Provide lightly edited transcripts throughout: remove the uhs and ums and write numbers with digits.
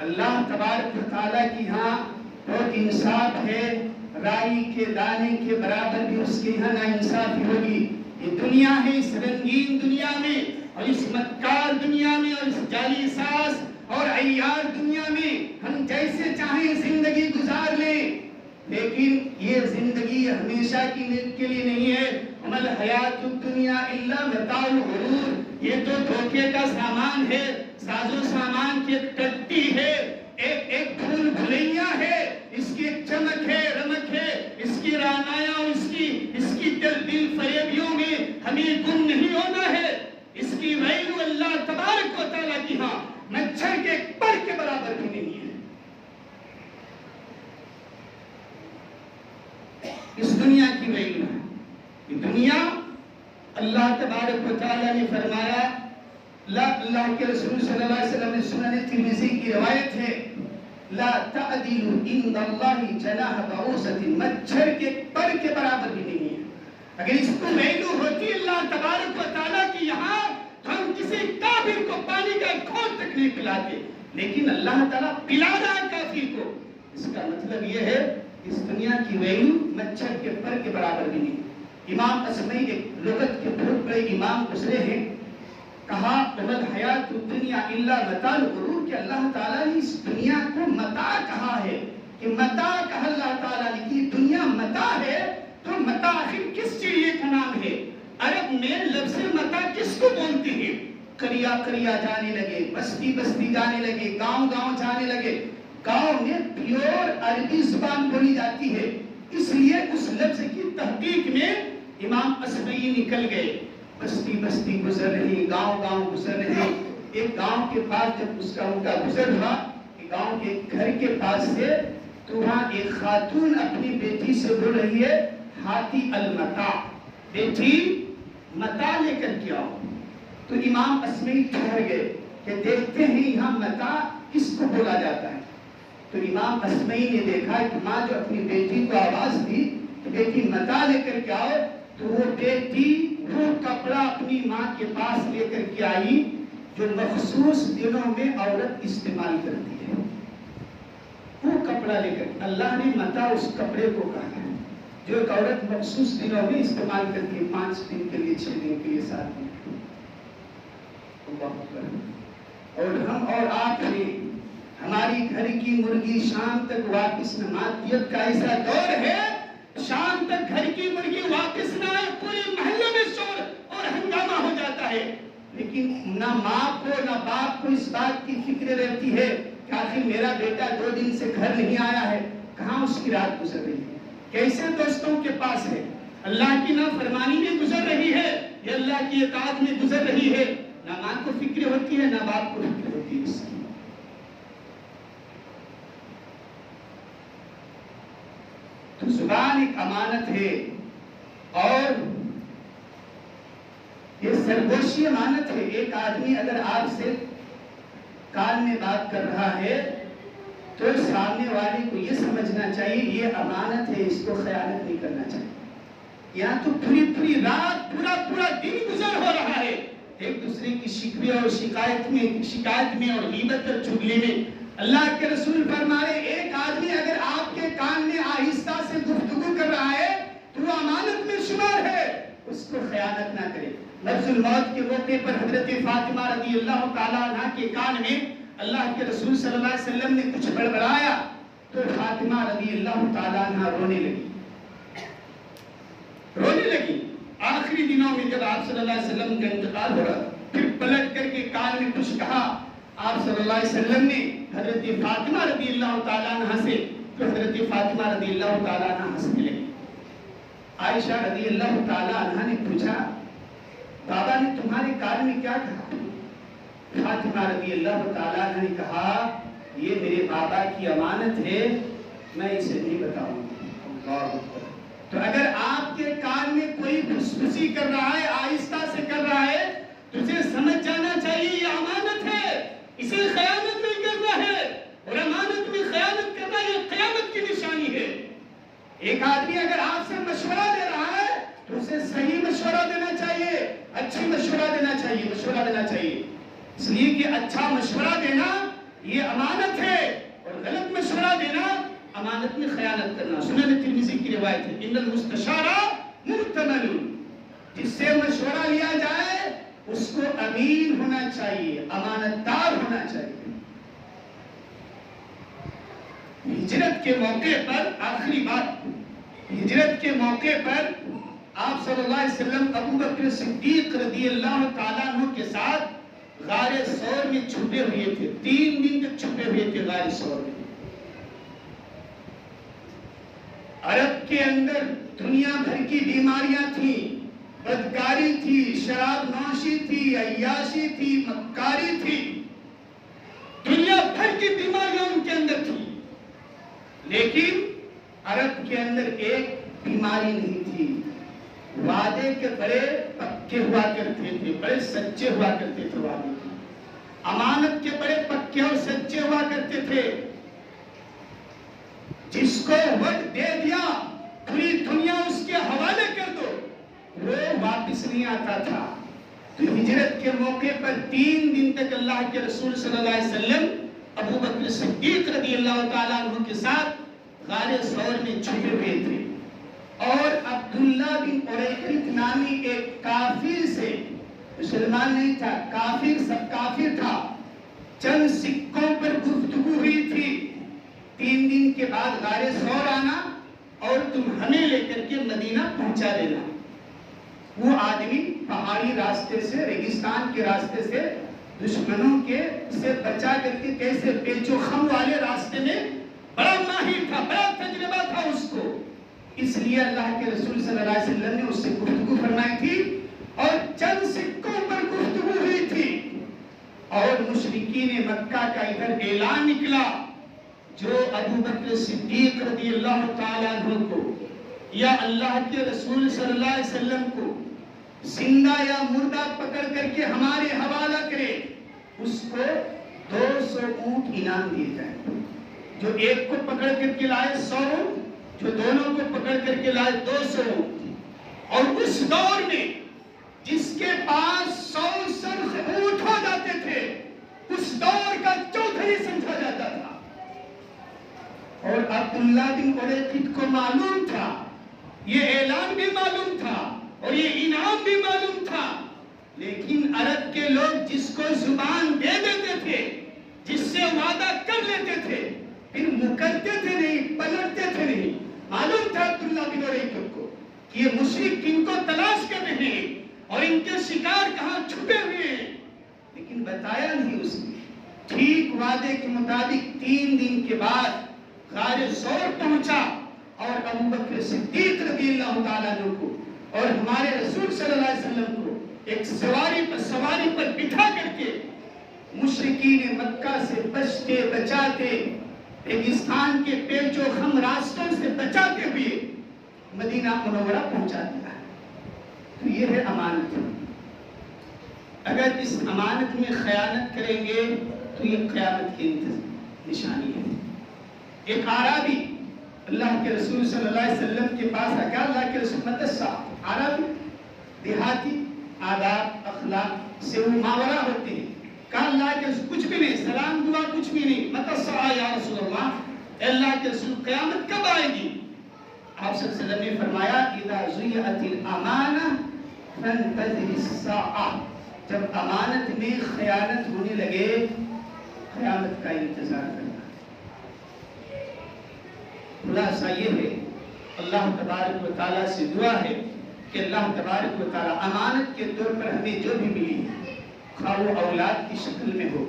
اللہ تبارک و تعالیٰ کی یہاں بہت انصاف ہے، رائی کے دانے کے برابر بھی اس کے یہاں ناانصافی ہوگی۔ یہ دنیا ہے، اس رنگین دنیا میں اور اس مکار دنیا میں اور اس جعلی ساز اور عیار دنیا میں ہم جیسے چاہیں زندگی گزار لیں، لیکن یہ زندگی ہمیشہ کے لیے نہیں ہے۔ عمل حیات الدنیا الا متاع الغرور، یہ تو دھوکے کا سامان ہے، ساز و سامان کی ایک ٹٹی ہے، ایک بھول بھلیاں ہے، اس کی ایک چمک ہے، رمک ہے، اس کی رعنایا اور اس کی دل فریبیوں میں ہمیں گم نہیں ہونا ہے۔ اس کی ویلو اللہ تبارک و تعالیٰ کی ہاں مچھر کے پر کے برابر بھی نہیں ہے۔ اس دنیا کی ویلو ہے، یہ دنیا اللہ تبارک و تعالیٰ نے فرمایا، اللہ کے رسول صلی اللہ علیہ وسلم نے سنن ترمذی کی روایت ہے، لا تعدل عند اللہ جناح بعوضۃ، مچھر کے پر کے برابر بھی نہیں ہے۔ اگر اس کو ویلو ہوتی اللہ تبارک و تعالیٰ کی یہاں تو ہم کسی کافر کو پانی کا گھونٹ تک نہیں پلاتے، لیکن اللہ تعالیٰ پلا رہا ہے کافر کو۔ اس کا مطلب یہ ہے اس دنیا کی ویلو مچھر کے پر کے برابر بھی نہیں۔ امام اصمعی ایک لغت کے بہت بڑے امام گزرے ہیں، کہا عمل حیات الدنیا الا متاع الغرور، کہ اللہ تعالیٰ نے اس دنیا کو متاع کہا ہے، کہ متاع کہا اللہ تعالیٰ نے کہ دنیا متاع ہے، تو متاع آخر کس چیز کا نام ہے؟ عرب میں لفظ متاع کس کو بولتے ہیں؟ قریہ قریہ جانے لگے، بستی بستی جانے لگے، گاؤں گاؤں جانے لگے۔ گاؤں میں پیور عربی زبان بولی جاتی ہے، اس لیے اس لفظ کی تحقیق میں امام اصمعی نکل گئے۔ بستی بستی گزر رہی، گاؤں گاؤں گزر رہے۔ ایک گاؤں کے پاس جب ان کا گزر ہوا، گاؤں کے گھر کے پاس سے، تو وہاں ایک خاتون اپنی بیٹی سے بول رہی ہے، ہاتی المتاع، بیٹی متاع لے کر کے آؤ۔ تو امام اصمعی ٹھہر گئے کہ دیکھتے ہیں یہاں متاع کس کو بولا جاتا ہے۔ تو امام اصمعی نے دیکھا کہ ماں جو اپنی بیٹی کو آواز دی کہ بیٹی متاع لے کر کے آؤ، تو وہ بیٹی وہ کپڑا اپنی ماں کے پاس لے کر کے آئی جو مخصوص دنوں میں عورت استعمال کرتی ہے۔ وہ کپڑا لے کر، اللہ نے متاع اس کپڑے کو کہا ہے جو ایک عورت مخصوص دنوں میں استعمال کرتی ہے، 5 دن کے لیے، 6 دن کے لیے، 7 دن کے لیے۔ اللہ اکبر۔ اور ہم اور آپ نے ہماری گھر کی مرغی شام تک واپس نہ، مادیت کا ایسا دور ہے، شام تک گھر کی مرغی واپس نہ آئے، پورے محلے میں شور اور ہنگامہ ہو جاتا ہے، لیکن نہ ماں کو نہ باپ کو اس بات کی فکر رہتی ہے کہ آخر میرا بیٹا 2 دن سے گھر نہیں آیا ہے، کہاں اس کی رات گزر رہی ہے، کیسے دوستوں کے پاس ہے، اللہ کی نافرمانی میں گزر رہی ہے یا اللہ کی اطاعت میں گزر رہی ہے۔ نہ ماں کو فکر ہوتی ہے، نہ باپ کو فکر ہوتی ہے اس کی۔ تو زبان ایک امانت ہے، اور یہ سرگوشی امانت ہے۔ ایک آدمی اگر آپ سے کان میں بات کر رہا ہے تو سامنے والے کو یہ سمجھنا چاہیے یہ امانت ہے، اس کو خیانت نہیں کرنا چاہیے۔ یہاں تو پوری رات پورا دن گزر ہو رہا ہے ایک دوسرے کی شکوے اور شکایت میں اور غیبت اور چغلی میں۔ اللہ کے رسول فرمائے ایک آدمی اگر آپ کے کان میں آہستہ سے گفتگو کر رہا ہے تو وہ امانت میں شمار ہے، اس کو خیانت نہ کرے۔ لفظ الموت کے موقع پر حضرت فاطمہ رضی اللہ تعالیٰ عنہ کے کان میں اللہ کے رسول صلی اللہ علیہ وسلم نے کچھ بڑبڑایا تو فاطمہ رضی اللہ تعالیٰ عنہ رونے لگی۔ آخری دنوں میں جب آپ صلی اللہ علیہ وسلم کا انتقال ہو رہا، پھر پلٹ کر کے کان میں کچھ کہا، آپ صلی اللہ علیہ وسلم نے حضرت فاطمہ رضی اللہ تعالیٰ عنہ سے، تو حضرت فاطمہ رضی اللہ تعالیٰ عنہ ہنسنے لگی۔ عائشہ رضی اللہ تعالیٰ عنہ نے پوچھا بابا نے تمہارے کان میں کیا کہا؟ فاطمہ رضی اللہ تعالیٰ عنہ نے کہا یہ میرے بابا کی امانت ہے، میں اسے نہیں بتاؤں گا۔ تو اگر آپ کے کان میں کوئی پھسپھسی کر رہا ہے، آہستہ سے کر رہا ہے، تجھے سمجھ جانا چاہیے یہ امانت ہے، اسے خیانت نہیں کرنا ہے، اور امانت میں خیانت کرنا یہ قیامت کی نشانی ہے۔ ایک آدمی اگر آپ سے مشورہ دے رہا ہے تو اسے صحیح مشورہ دینا چاہیے، اچھی مشورہ دینا چاہیے، اس لیے کہ اچھا مشورہ دینا یہ امانت ہے، امانت میں خیانت کرنا. سنن ترمذی کی روایت ہے ان المستشار مؤتمن, جس سے مشورہ لیا جائے اس کو امین ہونا چاہیے, امانت دار ہونا چاہیے. ہجرت کے موقع پر آخری بات, ہجرت کے موقع پر آپ صلی اللہ علیہ وسلم ابو بکر صدیق رضی اللہ تعالیٰ عنہ کے ساتھ غار ثور میں چھپے ہوئے تھے. 3 دن تک چھپے ہوئے تھے غار ثور میں. عرب کے اندر دنیا بھر کی بیماریاں تھیں, بدکاری تھی, شراب نوشی تھی, عیاشی تھی, مکاری تھی, دنیا بھر کی بیماریاں ان کے اندر تھی. لیکن عرب کے اندر ایک بیماری نہیں تھی, وعدے کے بڑے پکے ہوا کرتے تھے, بڑے سچے ہوا کرتے تھے, وعدے کے, امانت کے بڑے پکے اور سچے ہوا کرتے تھے. جس کو وقت دے دیا پوری دنیا اس کے حوالے کر دو, وہ واپس نہیں آتا تھا. تو ہجرت کے موقع پر 3 دن تک اللہ کے رسول صلی اللہ علیہ وسلم ابو بکر صدیق رضی اللہ تعالیٰ عنہ کے ساتھ غار ثور میں چھپے ہوئے تھے. اور عبداللہ بن اریقط نامی ایک کافر سے, مسلمان نہیں تھا, کافر, سب کافر تھا, چند سکوں پر گفتگو ہوئی تھی 3 دن کے بعد غار ثور آنا اور تم ہمیں لے کر کے مدینہ پہنچا دینا. وہ آدمی پہاڑی راستے سے, ریگستان کے راستے سے, دشمنوں کے سے بچا کر کے کیسے پیچ و خم والے راستے میں بڑا ماہر تھا, بڑا تجربہ تھا اس کو. اس لیے اللہ کے رسول صلی اللہ علیہ وسلم نے اس سے گفتگو فرمائی تھی اور چند سکوں پر گفتگو ہوئی تھی. اور مشرکین مکہ کا ادھر اعلان نکلا, جو ابو بکر صدیق رضی اللہ تعالیٰ عنہ کو یا اللہ کے رسول صلی اللہ علیہ وسلم کو زندہ یا مردہ پکڑ کر کے ہمارے حوالہ کرے, اس کو 200 اونٹ انعام دیے جائیں. جو ایک کو پکڑ کر کے لائے 100 اونٹ, جو دونوں کو پکڑ کر کے لائے 200 اونٹ. اور اس دور میں جس کے پاس 100 سرخ اونٹ ہو جاتے تھے اس دور کا چودھری سمجھا جاتا تھا. اور عبداللہ بن اریقط کو معلوم تھا, یہ اعلان بھی معلوم تھا اور یہ انعام بھی معلوم تھا. لیکن عرب کے لوگ جس کو زبان دے دیتے تھے, جس سے وعدہ کر لیتے تھے, پھر مکرتے تھے نہیں, پلٹتے تھے نہیں. معلوم تھا عبداللہ بن اریقط کو کہ یہ مشرک کن کو تلاش کر رہے ہیں اور ان کے شکار کہاں چھپے ہوئے ہیں, لیکن بتایا نہیں اس نے. ٹھیک وعدے کے مطابق 3 دن کے بعد غار ثور پہنچا اور ابو بکر صدیق رضی اللہ تعالیٰ عنہ کو اور ہمارے رسول صلی اللہ علیہ وسلم کو ایک سواری پر بٹھا کر کے مشرکین مکہ سے بچتے بچاتے, ریگستان کے پیچ و خم راستوں سے بچاتے ہوئے مدینہ منورہ پہنچا دیا. تو یہ ہے امانت. اگر اس امانت میں خیانت کریں گے تو یہ قیامت کی نشانی ہے. ایک اعرابی اللہ کے رسول صلی اللہ علیہ وسلم کے پاس آ کر, اللہ کے رسول متسا, عربی دیہاتی آداب اخلاق سے وہ ماورا ہوتے ہیں, کہا اللہ کے رسول کچھ بھی نہیں, سلام دعا کچھ بھی نہیں, متسا یا رسول اللہ, اللہ کے رسول قیامت کب آئے گی؟ آپ صلی اللہ علیہ وسلم نے فرمایا اذا ضیعت الامانہ فانتظر الساعہ, جب امانت میں خیانت ہونے لگے قیامت کا انتظار کرنا. خلاصہ یہ ہے, اللہ تبارک و تعالیٰ سے دعا ہے کہ اللہ تبارک و تعالیٰ امانت کے طور پر ہمیں جو بھی ملی ہے, خواہ وہ اولاد کی شکل میں ہو,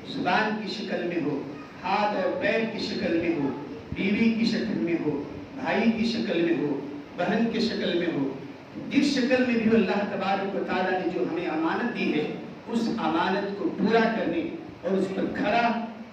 زبان کی شکل میں ہو, ہاتھ اور پیر کی شکل میں ہو, بیوی کی شکل میں ہو, بھائی کی شکل میں ہو, بہن کی شکل میں ہو, جس شکل میں بھی اللہ تبارک و تعالیٰ نے جو ہمیں امانت دی ہے اس امانت کو پورا کرنے اور اس پر کھڑا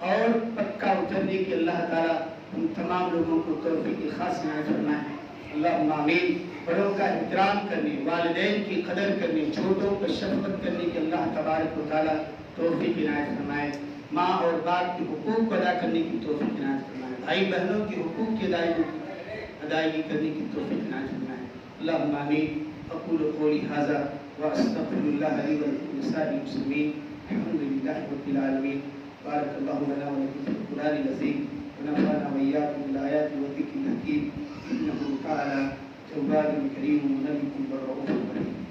اور پکا اترنے کی اللہ تعالیٰ ہم تمام لوگوں کو توفیق خاص عنایت فرمائے. اللہم آمین. بڑوں کا احترام کرنے, والدین کی قدر کرنے, چھوٹوں پر شفقت کرنے کی اللہ تبارک و تعالیٰ توفیق عنایت فرمائے. ماں اور باپ کے حقوق کو ادا کرنے کی توفیق عنایت فرمائے. بھائی بہنوں کے حقوق کی ادائیگی کرنے کی توفیق عنایت فرمائے. اللہم آمین. اقول قولی ھذا واستغفر اللہ لی ولکم لسائر المسلمین. الحمد للہ رب العالمین. بارک اللہ لنا ولکم فی القرآن العظیم. ونفعنا وإياكم بالآيات والذكر الحكيم إنه تعالى تواب كريم منبه بالرؤوف الرحيم.